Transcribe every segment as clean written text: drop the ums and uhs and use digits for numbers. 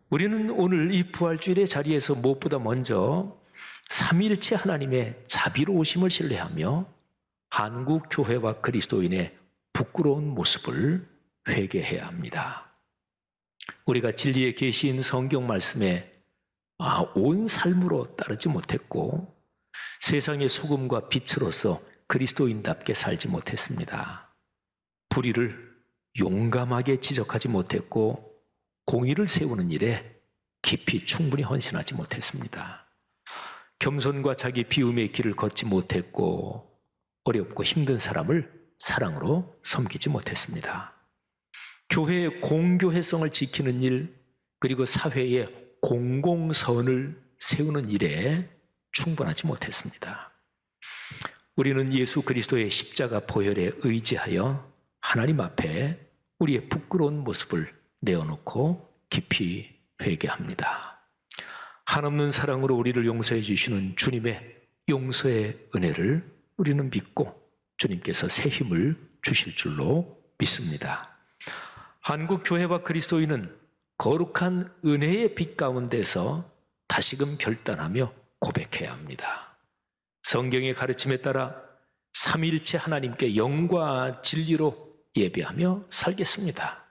우리는 오늘 이 부활주일의 자리에서 무엇보다 먼저 삼위일체 하나님의 자비로우심을 신뢰하며 한국 교회와 그리스도인의 부끄러운 모습을 회개해야 합니다. 우리가 진리의 계시인 성경 말씀에 온 삶으로 따르지 못했고 세상의 소금과 빛으로서 그리스도인답게 살지 못했습니다. 불의를 용감하게 지적하지 못했고 공의를 세우는 일에 깊이 충분히 헌신하지 못했습니다. 겸손과 자기 비움의 길을 걷지 못했고 어렵고 힘든 사람을 사랑으로 섬기지 못했습니다. 교회의 공교회성을 지키는 일, 그리고 사회의 공공선을 세우는 일에 충분하지 못했습니다. 우리는 예수 그리스도의 십자가 보혈에 의지하여 하나님 앞에 우리의 부끄러운 모습을 내어놓고 깊이 회개합니다. 한없는 사랑으로 우리를 용서해 주시는 주님의 용서의 은혜를 우리는 믿고 주님께서 새 힘을 주실 줄로 믿습니다. 한국 교회와 그리스도인은 거룩한 은혜의 빛 가운데서 다시금 결단하며 고백해야 합니다. 성경의 가르침에 따라 삼위일체 하나님께 영과 진리로 예배하며 살겠습니다.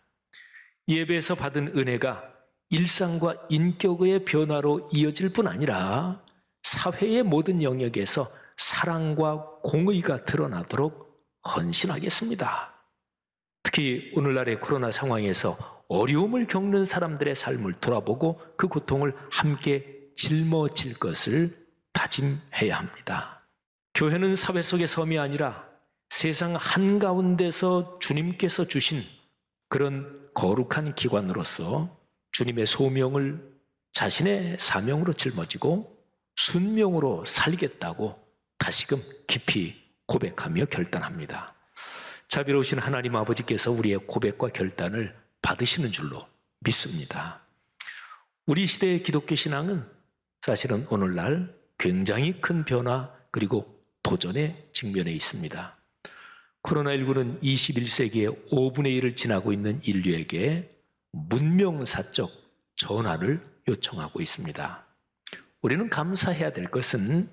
예배에서 받은 은혜가 일상과 인격의 변화로 이어질 뿐 아니라 사회의 모든 영역에서 사랑과 공의가 드러나도록 헌신하겠습니다. 특히 오늘날의 코로나 상황에서 어려움을 겪는 사람들의 삶을 돌아보고 그 고통을 함께 짊어질 것을 다짐해야 합니다. 교회는 사회 속의 섬이 아니라 세상 한가운데서 주님께서 주신 그런 거룩한 기관으로서 주님의 소명을 자신의 사명으로 짊어지고 순명으로 살겠다고 다시금 깊이 고백하며 결단합니다. 자비로우신 하나님 아버지께서 우리의 고백과 결단을 받으시는 줄로 믿습니다. 우리 시대의 기독교 신앙은 사실은 오늘날 굉장히 큰 변화 그리고 도전에 직면해 있습니다. 코로나19는 21세기의 5분의 1을 지나고 있는 인류에게 문명사적 전환을 요청하고 있습니다. 우리는 감사해야 될 것은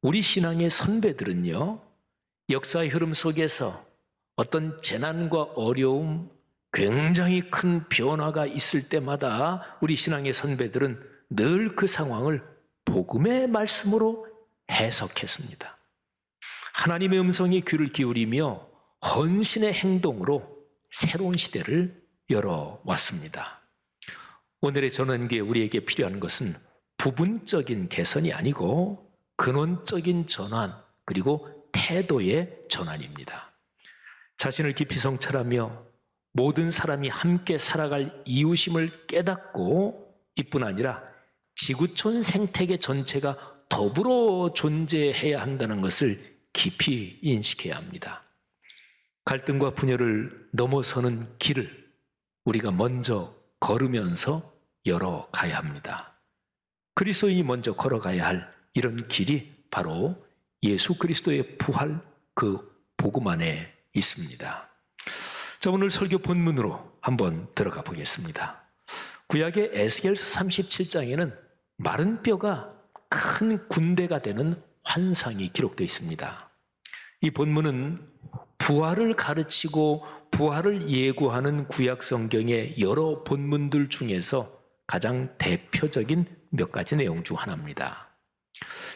우리 신앙의 선배들은요, 역사의 흐름 속에서 어떤 재난과 어려움, 굉장히 큰 변화가 있을 때마다 우리 신앙의 선배들은 늘 그 상황을 복음의 말씀으로 해석했습니다. 하나님의 음성에 귀를 기울이며 헌신의 행동으로 새로운 시대를 열어왔습니다. 오늘의 전환기에 우리에게 필요한 것은 부분적인 개선이 아니고 근원적인 전환 그리고 태도의 전환입니다. 자신을 깊이 성찰하며 모든 사람이 함께 살아갈 이웃임을 깨닫고 이뿐 아니라 지구촌 생태계 전체가 더불어 존재해야 한다는 것을 깊이 인식해야 합니다. 갈등과 분열을 넘어서는 길을 우리가 먼저 걸으면서 열어가야 합니다. 그리스도인이 먼저 걸어가야 할 이런 길이 바로 예수 그리스도의 부활 그 복음 안에 있습니다. 자, 오늘 설교 본문으로 한번 들어가 보겠습니다. 구약의 에스겔서 37장에는 마른 뼈가 큰 군대가 되는 환상이 기록되어 있습니다. 이 본문은 부활을 가르치고 부활을 예고하는 구약 성경의 여러 본문들 중에서 가장 대표적인 몇 가지 내용 중 하나입니다.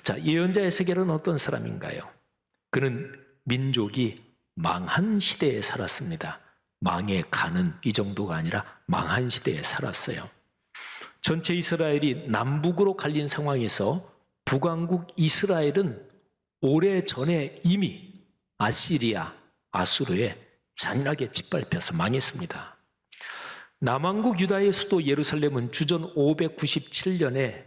자, 예언자 에스겔은 어떤 사람인가요? 그는 민족이 망한 시대에 살았습니다. 망해 가는 이 정도가 아니라 망한 시대에 살았어요. 전체 이스라엘이 남북으로 갈린 상황에서 북왕국 이스라엘은 오래전에 이미 아시리아, 아수르에 잔인하게 짓밟혀서 망했습니다. 남왕국 유다의 수도 예루살렘은 주전 597년에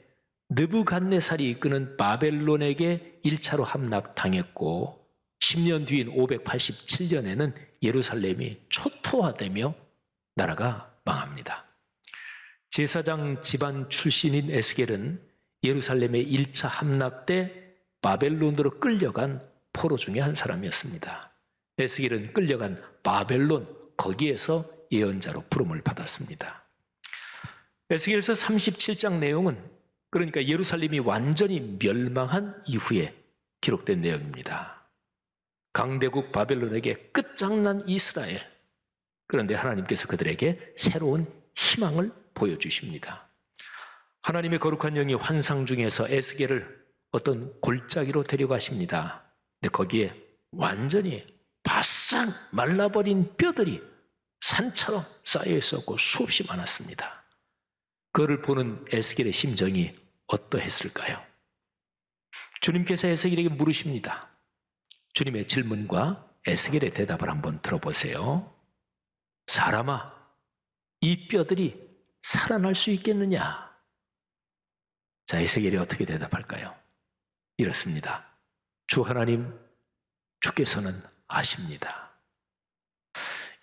느부갓네살이 이끄는 바벨론에게 1차로 함락당했고 10년 뒤인 587년에는 예루살렘이 초토화되며 나라가 망합니다. 제사장 집안 출신인 에스겔은 예루살렘의 1차 함락 때 바벨론으로 끌려간 포로 중에 한 사람이었습니다. 에스겔은 끌려간 바벨론 거기에서 예언자로 부름을 받았습니다. 에스겔서 37장 내용은 그러니까 예루살렘이 완전히 멸망한 이후에 기록된 내용입니다. 강대국 바벨론에게 끝장난 이스라엘. 그런데 하나님께서 그들에게 새로운 희망을 보여주십니다. 하나님의 거룩한 영이 환상 중에서 에스겔을 어떤 골짜기로 데려가십니다. 근데 거기에 완전히 바싹 말라버린 뼈들이 산처럼 쌓여 있었고 수없이 많았습니다. 그를 보는 에스겔의 심정이 어떠했을까요? 주님께서 에스겔에게 물으십니다. 주님의 질문과 에스겔의 대답을 한번 들어보세요. 사람아, 이 뼈들이 살아날 수 있겠느냐? 자, 에스겔이 어떻게 대답할까요? 이렇습니다. 주 하나님, 주께서는 아십니다.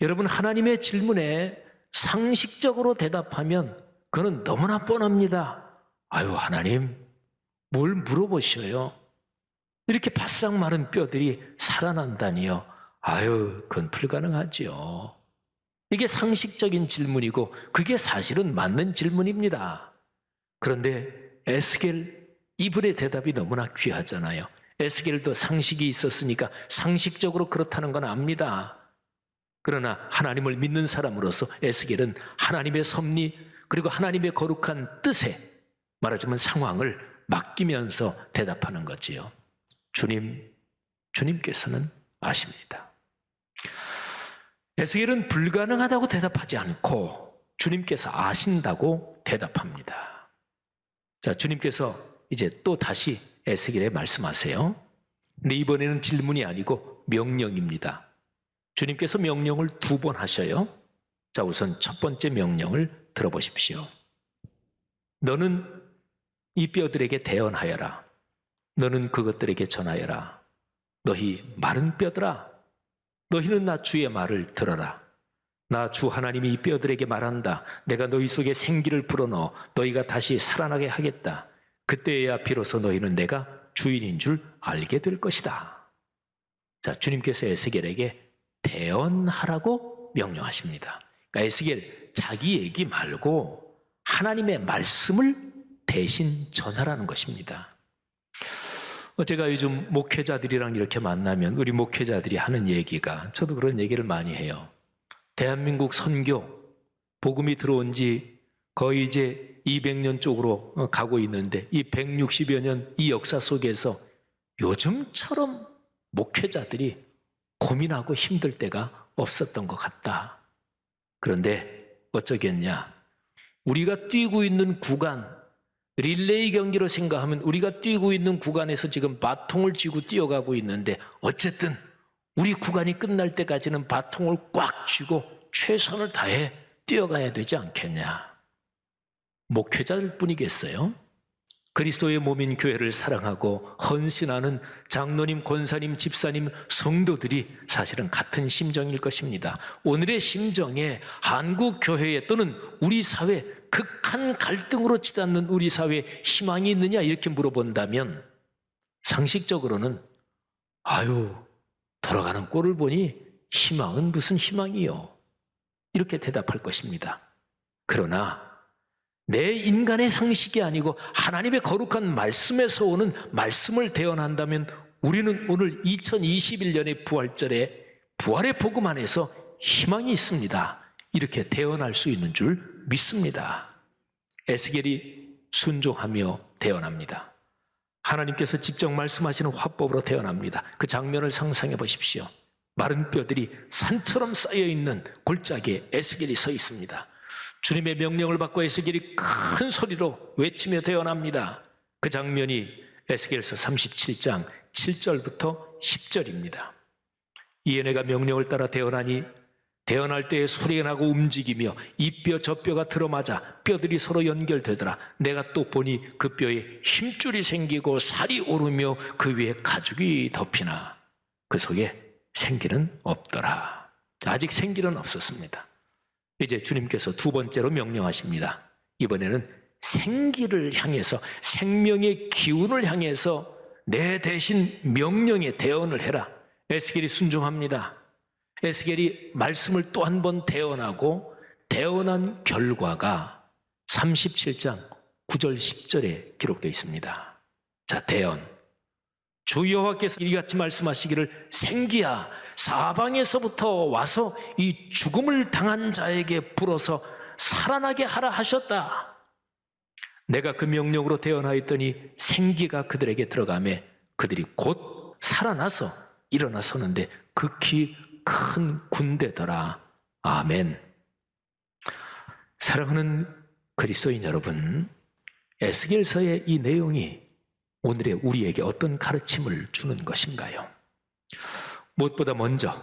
여러분, 하나님의 질문에 상식적으로 대답하면 그는 너무나 뻔합니다. 아유, 하나님, 뭘 물어보셔요? 이렇게 바싹 마른 뼈들이 살아난다니요. 아유, 그건 불가능하지요. 이게 상식적인 질문이고 그게 사실은 맞는 질문입니다. 그런데 에스겔 이분의 대답이 너무나 귀하잖아요. 에스겔도 상식이 있었으니까 상식적으로 그렇다는 건 압니다. 그러나 하나님을 믿는 사람으로서 에스겔은 하나님의 섭리 그리고 하나님의 거룩한 뜻에 말하자면 상황을 맡기면서 대답하는 거지요. 주님께서는 아십니다. 에스겔은 불가능하다고 대답하지 않고 주님께서 아신다고 대답합니다. 자, 주님께서 이제 또 다시 에스겔에 말씀하세요. 근데 이번에는 질문이 아니고 명령입니다. 주님께서 명령을 2번 하셔요. 자, 우선 첫 번째 명령을 들어보십시오. 너는 이 뼈들에게 대언하여라. 너는 그것들에게 전하여라. 너희 마른 뼈들아, 너희는 나 주의 말을 들어라. 나 주 하나님이 이 뼈들에게 말한다. 내가 너희 속에 생기를 불어넣어 너희가 다시 살아나게 하겠다. 그때야 비로소 너희는 내가 주인인 줄 알게 될 것이다. 자, 주님께서 에스겔에게 대언하라고 명령하십니다. 그러니까 에스겔 자기 얘기 말고 하나님의 말씀을 대신 전하라는 것입니다. 제가 요즘 목회자들이랑 이렇게 만나면 우리 목회자들이 하는 얘기가, 저도 그런 얘기를 많이 해요. 대한민국 선교, 복음이 들어온 지 거의 이제 200년 쪽으로 가고 있는데 이 160여 년 이 역사 속에서 요즘처럼 목회자들이 고민하고 힘들 때가 없었던 것 같다. 그런데 어쩌겠냐. 우리가 뛰고 있는 구간, 릴레이 경기로 생각하면 우리가 뛰고 있는 구간에서 지금 바통을 쥐고 뛰어가고 있는데 어쨌든 우리 구간이 끝날 때까지는 바통을 꽉 쥐고 최선을 다해 뛰어가야 되지 않겠냐. 목회자일 뿐이겠어요? 그리스도의 몸인 교회를 사랑하고 헌신하는 장로님, 권사님, 집사님, 성도들이 사실은 같은 심정일 것입니다. 오늘의 심정에 한국 교회에 또는 우리 사회, 극한 갈등으로 치닫는 우리 사회에 희망이 있느냐 이렇게 물어본다면 상식적으로는 아유, 돌아가는 꼴을 보니 희망은 무슨 희망이요? 이렇게 대답할 것입니다. 그러나 내 인간의 상식이 아니고 하나님의 거룩한 말씀에서 오는 말씀을 대언한다면 우리는 오늘 2021년의 부활절에 부활의 복음 안에서 희망이 있습니다. 이렇게 대언할 수 있는 줄 믿습니다. 에스겔이 순종하며 대언합니다. 하나님께서 직접 말씀하시는 화법으로 대언합니다. 그 장면을 상상해 보십시오. 마른 뼈들이 산처럼 쌓여있는 골짜기에 에스겔이 서 있습니다. 주님의 명령을 받고 에스겔이 큰 소리로 외치며 대언합니다. 그 장면이 에스겔서 37장 7절부터 10절입니다. 이에 내가 명령을 따라 대언하니 대언할 때에 소리가 나고 움직이며 이 뼈 저 뼈가 들어맞아 뼈들이 서로 연결되더라. 내가 또 보니 그 뼈에 힘줄이 생기고 살이 오르며 그 위에 가죽이 덮이나 그 속에 생기는 없더라. 아직 생기는 없었습니다. 이제 주님께서 2번째로 명령하십니다. 이번에는 생기를 향해서, 생명의 기운을 향해서 내 대신 명령에 대언을 해라. 에스겔이 순종합니다. 에스겔이 말씀을 또 한 번 대언하고 대언한 결과가 37장 9절 10절에 기록되어 있습니다. 자, 대언. 주 여호와께서 이같이 말씀하시기를 생기야 사방에서부터 와서 이 죽음을 당한 자에게 불어서 살아나게 하라 하셨다. 내가 그 명령으로 대언하였더니 생기가 그들에게 들어가매 그들이 곧 살아나서 일어나 서는데 극히 큰 군대더라. 아멘. 사랑하는 그리스도인 여러분, 에스겔서의 이 내용이 오늘의 우리에게 어떤 가르침을 주는 것인가요? 무엇보다 먼저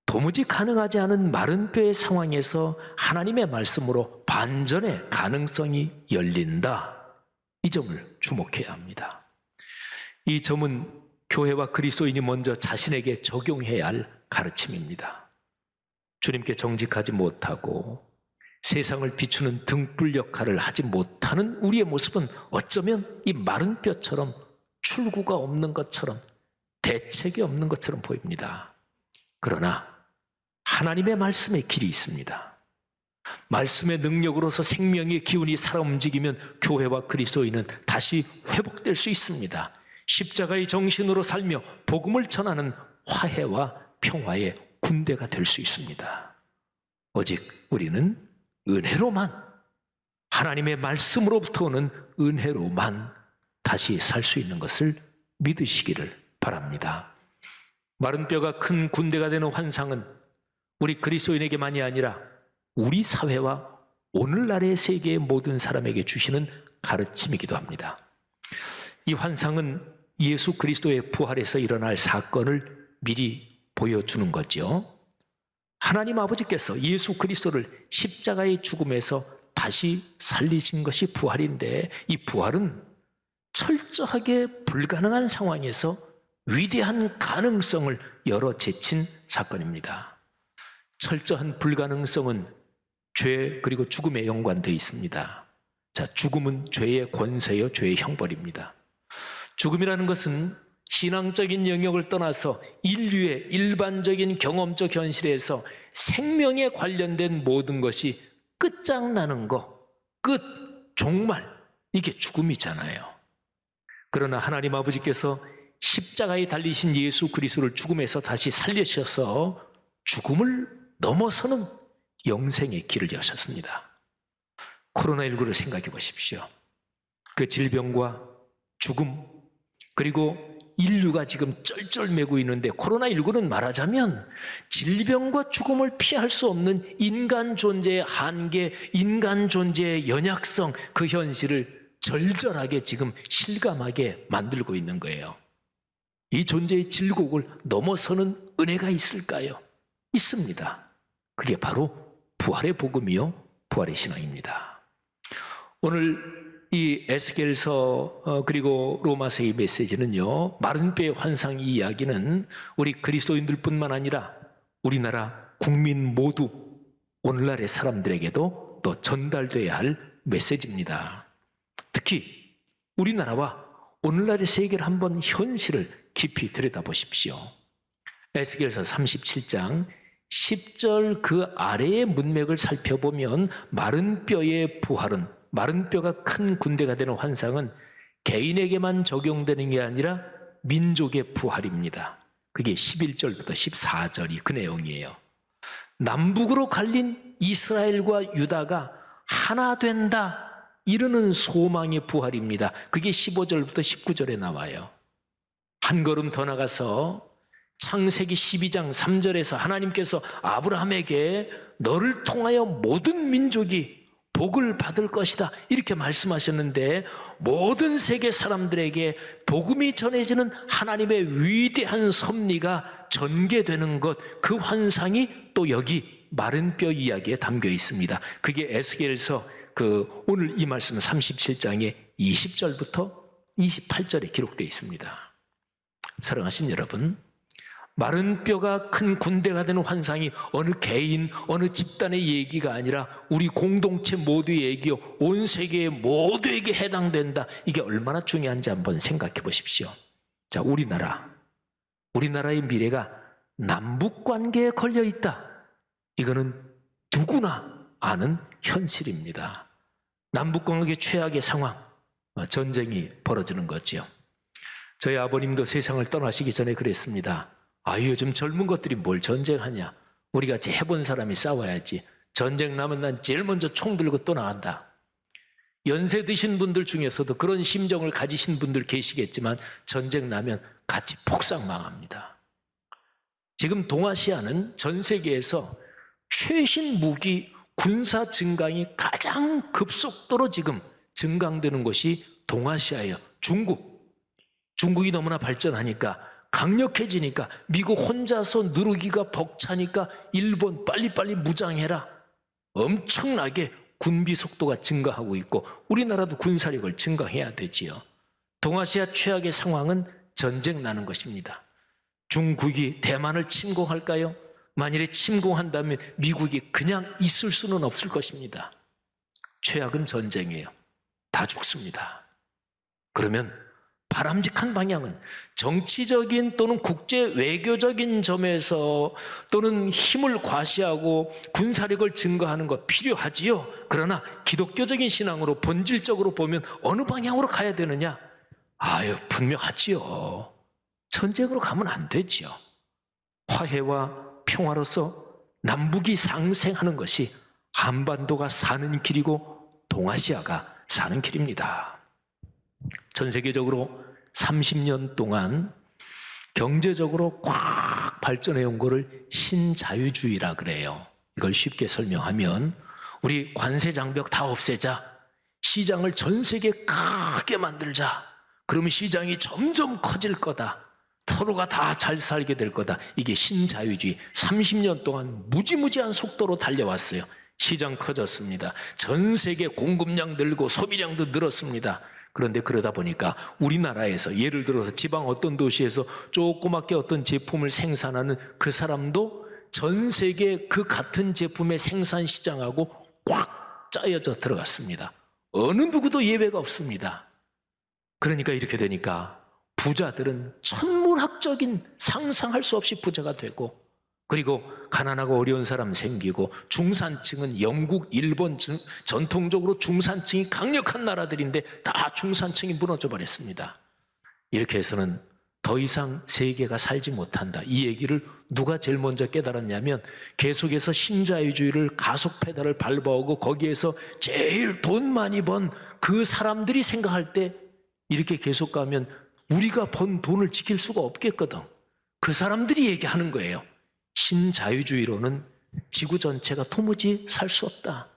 도무지 가능하지 않은 마른 뼈의 상황에서 하나님의 말씀으로 반전의 가능성이 열린다. 이 점을 주목해야 합니다. 이 점은 교회와 그리스도인이 먼저 자신에게 적용해야 할 가르침입니다. 주님께 정직하지 못하고 세상을 비추는 등불 역할을 하지 못하는 우리의 모습은 어쩌면 이 마른 뼈처럼 출구가 없는 것처럼 대책이 없는 것처럼 보입니다. 그러나 하나님의 말씀에 길이 있습니다. 말씀의 능력으로서 생명의 기운이 살아 움직이면 교회와 그리스도인은 다시 회복될 수 있습니다. 십자가의 정신으로 살며 복음을 전하는 화해와 평화의 군대가 될 수 있습니다. 오직 우리는 은혜로만, 하나님의 말씀으로부터 오는 은혜로만 다시 살 수 있는 것을 믿으시기를 바랍니다. 마른 뼈가 큰 군대가 되는 환상은 우리 그리스도인에게만이 아니라 우리 사회와 오늘날의 세계의 모든 사람에게 주시는 가르침이기도 합니다. 이 환상은 예수 그리스도의 부활에서 일어날 사건을 미리 보여주는 거죠. 하나님 아버지께서 예수 그리스도를 십자가의 죽음에서 다시 살리신 것이 부활인데, 이 부활은 철저하게 불가능한 상황에서 위대한 가능성을 열어 제친 사건입니다. 철저한 불가능성은 죄 그리고 죽음에 연관되어 있습니다. 자, 죽음은 죄의 권세요, 죄의 형벌입니다. 죽음이라는 것은 신앙적인 영역을 떠나서 인류의 일반적인 경험적 현실에서 생명에 관련된 모든 것이 끝장나는 거, 종말, 이게 죽음이잖아요. 그러나 하나님 아버지께서 십자가에 달리신 예수 그리스도를 죽음에서 다시 살리셔서 죽음을 넘어서는 영생의 길을 여셨습니다. 코로나19를 생각해 보십시오. 그 질병과 죽음, 그리고 인류가 지금 쩔쩔매고 있는데, 코로나19는 말하자면 질병과 죽음을 피할 수 없는 인간 존재의 한계, 인간 존재의 연약성, 그 현실을 절절하게 지금 실감하게 만들고 있는 거예요. 이 존재의 질곡을 넘어서는 은혜가 있을까요? 있습니다. 그게 바로 부활의 복음이요, 부활의 신앙입니다. 오늘 이 에스겔서 그리고 로마서의 메시지는요, 마른 뼈의 환상 이야기는 우리 그리스도인들뿐만 아니라 우리나라 국민 모두, 오늘날의 사람들에게도 또 전달돼야 할 메시지입니다. 특히 우리나라와 오늘날의 세계를 한번 현실을 깊이 들여다보십시오. 에스겔서 37장 10절 그 아래의 문맥을 살펴보면 마른 뼈의 부활은, 마른 뼈가 큰 군대가 되는 환상은 개인에게만 적용되는 게 아니라 민족의 부활입니다. 그게 11절부터 14절이 그 내용이에요. 남북으로 갈린 이스라엘과 유다가 하나 된다, 이르는 소망의 부활입니다. 그게 15절부터 19절에 나와요. 한 걸음 더 나가서 창세기 12장 3절에서 하나님께서 아브라함에게 너를 통하여 모든 민족이 복을 받을 것이다, 이렇게 말씀하셨는데, 모든 세계 사람들에게 복음이 전해지는 하나님의 위대한 섭리가 전개되는 것, 그 환상이 또 여기 마른 뼈 이야기에 담겨 있습니다. 그게 에스겔서 오늘 이 말씀은 37장의 20절부터 28절에 기록되어 있습니다. 사랑하신 여러분, 마른 뼈가 큰 군대가 되는 환상이 어느 개인, 어느 집단의 얘기가 아니라 우리 공동체 모두의 얘기요, 온 세계 모두에게 해당된다. 이게 얼마나 중요한지 한번 생각해 보십시오. 자, 우리나라의 미래가 남북 관계에 걸려 있다. 이거는 누구나 아는 현실입니다. 남북관계 최악의 상황, 전쟁이 벌어지는 거지요. 저희 아버님도 세상을 떠나시기 전에 그랬습니다. 요즘 젊은 것들이 뭘 전쟁하냐. 우리같이 해본 사람이 싸워야지. 전쟁 나면 난 제일 먼저 총 들고 또 나간다. 연세 드신 분들 중에서도 그런 심정을 가지신 분들 계시겠지만 전쟁 나면 같이 폭삭 망합니다. 지금 동아시아는 전 세계에서 최신 무기 군사 증강이 가장 급속도로 지금 증강되는 곳이 동아시아예요. 중국이 너무나 발전하니까 강력해지니까 미국 혼자서 누르기가 벅차니까 일본 빨리빨리 무장해라. 엄청나게 군비 속도가 증가하고 있고 우리나라도 군사력을 증강해야 되지요. 동아시아 최악의 상황은 전쟁 나는 것입니다. 중국이 대만을 침공할까요? 만일에 침공한다면 미국이 그냥 있을 수는 없을 것입니다. 최악은 전쟁이에요. 다 죽습니다. 그러면 바람직한 방향은 정치적인 또는 국제 외교적인 점에서 또는 힘을 과시하고 군사력을 증가하는 거 필요하지요. 그러나 기독교적인 신앙으로 본질적으로 보면 어느 방향으로 가야 되느냐? 분명하지요. 전쟁으로 가면 안 되지요. 화해와 평화로서 남북이 상생하는 것이 한반도가 사는 길이고 동아시아가 사는 길입니다. 전 세계적으로 30년 동안 경제적으로 꽉 발전해 온 거를 신자유주의라 그래요. 이걸 쉽게 설명하면 우리 관세 장벽 다 없애자. 시장을 전 세계 크게 만들자. 그러면 시장이 점점 커질 거다. 서로가 다 잘 살게 될 거다. 이게 신자유주의. 30년 동안 무지무지한 속도로 달려왔어요. 시장 커졌습니다. 전 세계 공급량 늘고 소비량도 늘었습니다. 그런데 그러다 보니까 우리나라에서 예를 들어서 지방 어떤 도시에서 조그맣게 어떤 제품을 생산하는 그 사람도 전 세계 그 같은 제품의 생산 시장하고 꽉 짜여져 들어갔습니다. 어느 누구도 예외가 없습니다. 그러니까 이렇게 되니까 부자들은 천문학적인 상상할 수 없이 부자가 되고 그리고 가난하고 어려운 사람 생기고 중산층은 영국, 일본 전통적으로 중산층이 강력한 나라들인데 다 중산층이 무너져 버렸습니다. 이렇게 해서는 더 이상 세계가 살지 못한다. 이 얘기를 누가 제일 먼저 깨달았냐면 계속해서 신자유주의를 가속 페달을 밟아오고 거기에서 제일 돈 많이 번 그 사람들이 생각할 때 이렇게 계속 가면 우리가 번 돈을 지킬 수가 없겠거든. 그 사람들이 얘기하는 거예요. 신자유주의로는 지구 전체가 도무지 살 수 없다.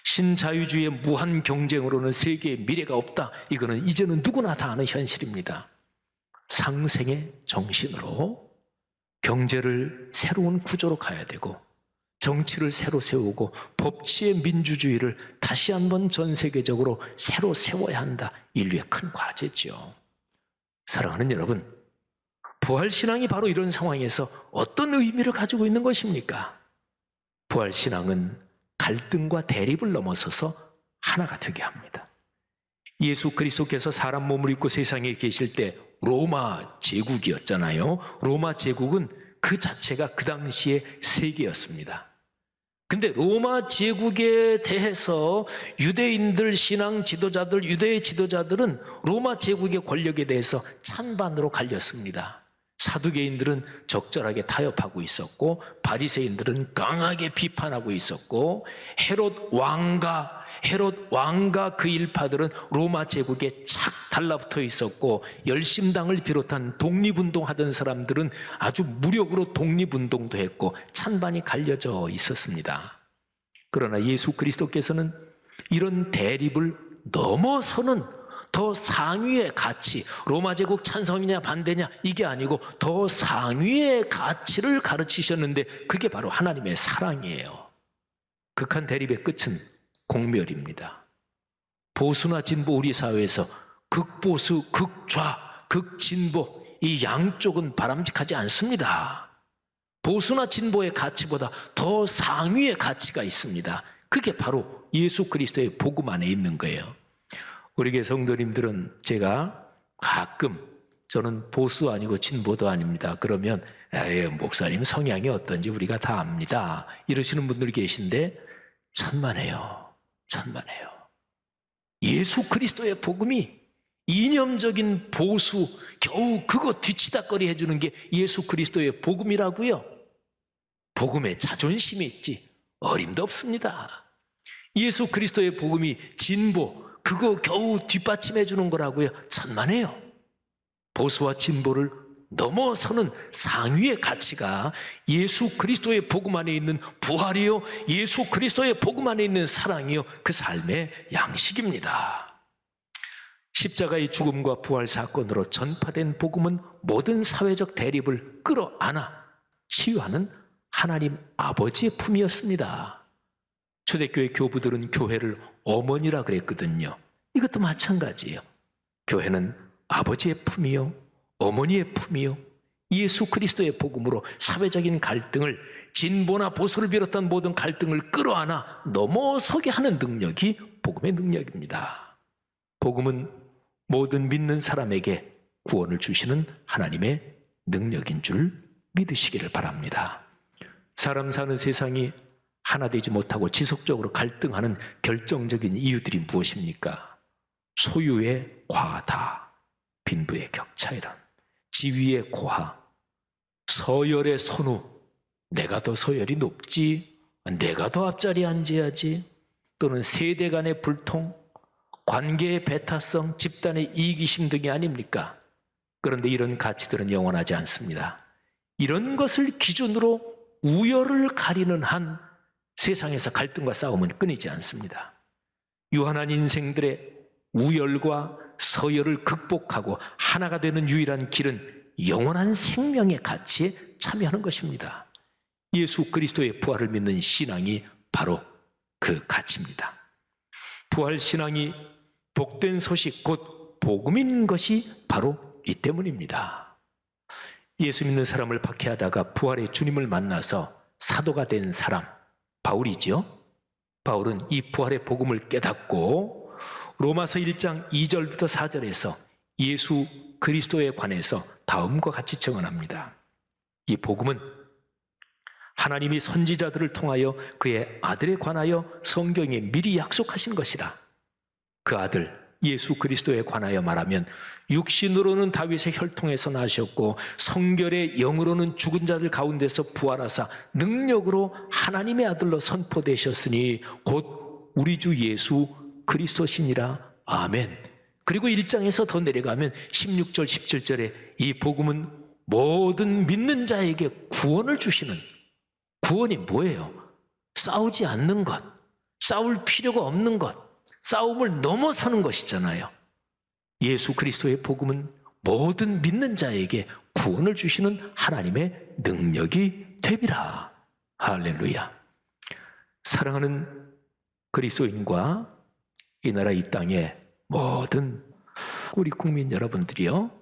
신자유주의의 무한 경쟁으로는 세계의 미래가 없다. 이거는 이제는 누구나 다 아는 현실입니다. 상생의 정신으로 경제를 새로운 구조로 가야 되고 정치를 새로 세우고 법치의 민주주의를 다시 한번 전 세계적으로 새로 세워야 한다. 인류의 큰 과제죠. 사랑하는 여러분, 부활신앙이 바로 이런 상황에서 어떤 의미를 가지고 있는 것입니까? 부활신앙은 갈등과 대립을 넘어서서 하나가 되게 합니다. 예수 그리스도께서 사람 몸을 입고 세상에 계실 때 로마 제국이었잖아요. 로마 제국은 그 자체가 그 당시의 세계였습니다. 근데 로마 제국에 대해서 유대인들, 신앙 지도자들, 유대의 지도자들은 로마 제국의 권력에 대해서 찬반으로 갈렸습니다. 사두개인들은 적절하게 타협하고 있었고 바리새인들은 강하게 비판하고 있었고 헤롯 왕과 그 일파들은 로마 제국에 착 달라붙어 있었고 열심당을 비롯한 독립운동하던 사람들은 아주 무력으로 독립운동도 했고 찬반이 갈려져 있었습니다. 그러나 예수 그리스도께서는 이런 대립을 넘어서는 더 상위의 가치, 로마 제국 찬성이냐 반대냐 이게 아니고 더 상위의 가치를 가르치셨는데 그게 바로 하나님의 사랑이에요. 극한 대립의 끝은 공멸입니다. 보수나 진보 우리 사회에서 극보수, 극좌, 극진보 이 양쪽은 바람직하지 않습니다. 보수나 진보의 가치보다 더 상위의 가치가 있습니다. 그게 바로 예수 그리스도의 복음 안에 있는 거예요. 우리 교회 성도님들은 제가 가끔 저는 보수 아니고 진보도 아닙니다. 그러면 목사님 성향이 어떤지 우리가 다 압니다. 이러시는 분들 계신데 천만에요. 천만에요. 예수 그리스도의 복음이 이념적인 보수, 겨우 그거 뒤치다거리 해주는 게 예수 그리스도의 복음이라고요. 복음에 자존심이 있지 어림도 없습니다. 예수 그리스도의 복음이 진보, 그거 겨우 뒷받침해 주는 거라고요. 천만에요. 보수와 진보를 넘어서는 상위의 가치가 예수 그리스도의 복음 안에 있는 부활이요, 예수 그리스도의 복음 안에 있는 사랑이요, 그 삶의 양식입니다. 십자가의 죽음과 부활 사건으로 전파된 복음은 모든 사회적 대립을 끌어안아 치유하는 하나님 아버지의 품이었습니다. 초대교회 교부들은 교회를 어머니라 그랬거든요. 이것도 마찬가지예요. 교회는 아버지의 품이요, 어머니의 품이요, 예수 그리스도의 복음으로 사회적인 갈등을, 진보나 보수를 비롯한 모든 갈등을 끌어안아 넘어서게 하는 능력이 복음의 능력입니다. 복음은 모든 믿는 사람에게 구원을 주시는 하나님의 능력인 줄 믿으시기를 바랍니다. 사람 사는 세상이 하나 되지 못하고 지속적으로 갈등하는 결정적인 이유들이 무엇입니까? 소유의 과다, 빈부의 격차, 이런 지위의 고하, 서열의 선호, 내가 더 서열이 높지, 내가 더 앞자리에 앉아야지, 또는 세대 간의 불통, 관계의 배타성, 집단의 이기심 등이 아닙니까? 그런데 이런 가치들은 영원하지 않습니다. 이런 것을 기준으로 우열을 가리는 한 세상에서 갈등과 싸움은 끊이지 않습니다. 유한한 인생들의 우열과 서열을 극복하고 하나가 되는 유일한 길은 영원한 생명의 가치에 참여하는 것입니다. 예수 그리스도의 부활을 믿는 신앙이 바로 그 가치입니다. 부활 신앙이 복된 소식, 곧 복음인 것이 바로 이 때문입니다. 예수 믿는 사람을 박해하다가 부활의 주님을 만나서 사도가 된 사람, 바울이지요. 바울은 이 부활의 복음을 깨닫고 로마서 1장 2절부터 4절에서 예수 그리스도에 관해서 다음과 같이 증언합니다. 이 복음은 하나님이 선지자들을 통하여 그의 아들에 관하여 성경에 미리 약속하신 것이라. 그 아들 예수 그리스도에 관하여 말하면 육신으로는 다윗의 혈통에서 나셨고 성결의 영으로는 죽은 자들 가운데서 부활하사 능력으로 하나님의 아들로 선포되셨으니 곧 우리 주 예수 그리스도시니라. 아멘. 그리고 1장에서 더 내려가면 16절 17절에 이 복음은 모든 믿는 자에게 구원을 주시는, 구원이 뭐예요? 싸우지 않는 것, 싸울 필요가 없는 것, 싸움을 넘어서는 것이잖아요. 예수 그리스도의 복음은 모든 믿는 자에게 구원을 주시는 하나님의 능력이 됨이라. 할렐루야. 사랑하는 그리스도인과 이 나라 이 땅의 모든 우리 국민 여러분들이요,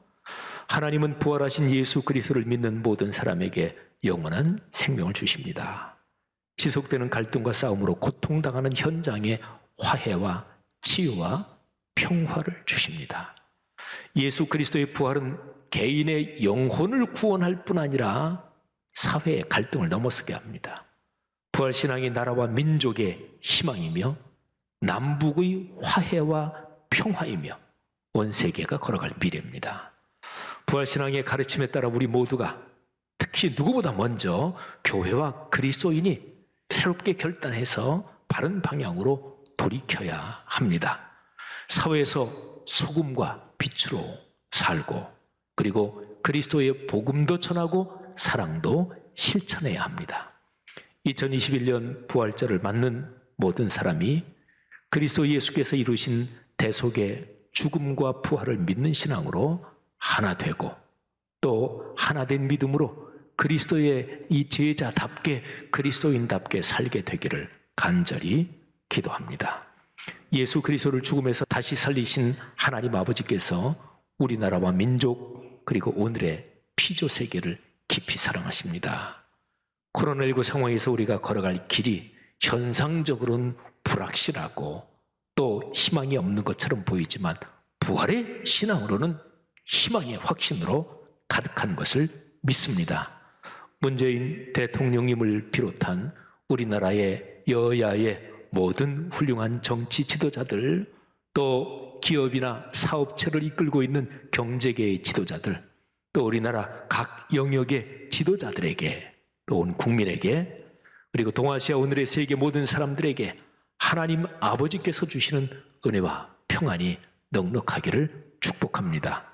하나님은 부활하신 예수 그리스도를 믿는 모든 사람에게 영원한 생명을 주십니다. 지속되는 갈등과 싸움으로 고통당하는 현장에 화해와 치유와 평화를 주십니다. 예수 그리스도의 부활은 개인의 영혼을 구원할 뿐 아니라 사회의 갈등을 넘어서게 합니다. 부활신앙이 나라와 민족의 희망이며 남북의 화해와 평화이며 온 세계가 걸어갈 미래입니다. 부활신앙의 가르침에 따라 우리 모두가 특히 누구보다 먼저 교회와 그리스도인이 새롭게 결단해서 바른 방향으로 돌이켜야 합니다. 사회에서 소금과 빛으로 살고 그리고 그리스도의 복음도 전하고 사랑도 실천해야 합니다. 2021년 부활절을 맞는 모든 사람이 그리스도 예수께서 이루신 대속의 죽음과 부활을 믿는 신앙으로 하나 되고 또 하나 된 믿음으로 그리스도의 이 제자답게 그리스도인답게 살게 되기를 간절히 기도합니다. 예수 그리스도를 죽음에서 다시 살리신 하나님 아버지께서 우리나라와 민족 그리고 오늘의 피조 세계를 깊이 사랑하십니다. 코로나19 상황에서 우리가 걸어갈 길이 현상적으로는 불확실하고 또 희망이 없는 것처럼 보이지만 부활의 신앙으로는 희망의 확신으로 가득한 것을 믿습니다. 문재인 대통령님을 비롯한 우리나라의 여야의 모든 훌륭한 정치 지도자들, 또 기업이나 사업체를 이끌고 있는 경제계의 지도자들, 또 우리나라 각 영역의 지도자들에게, 또 온 국민에게, 그리고 동아시아 오늘의 세계 모든 사람들에게 하나님 아버지께서 주시는 은혜와 평안이 넉넉하기를 축복합니다.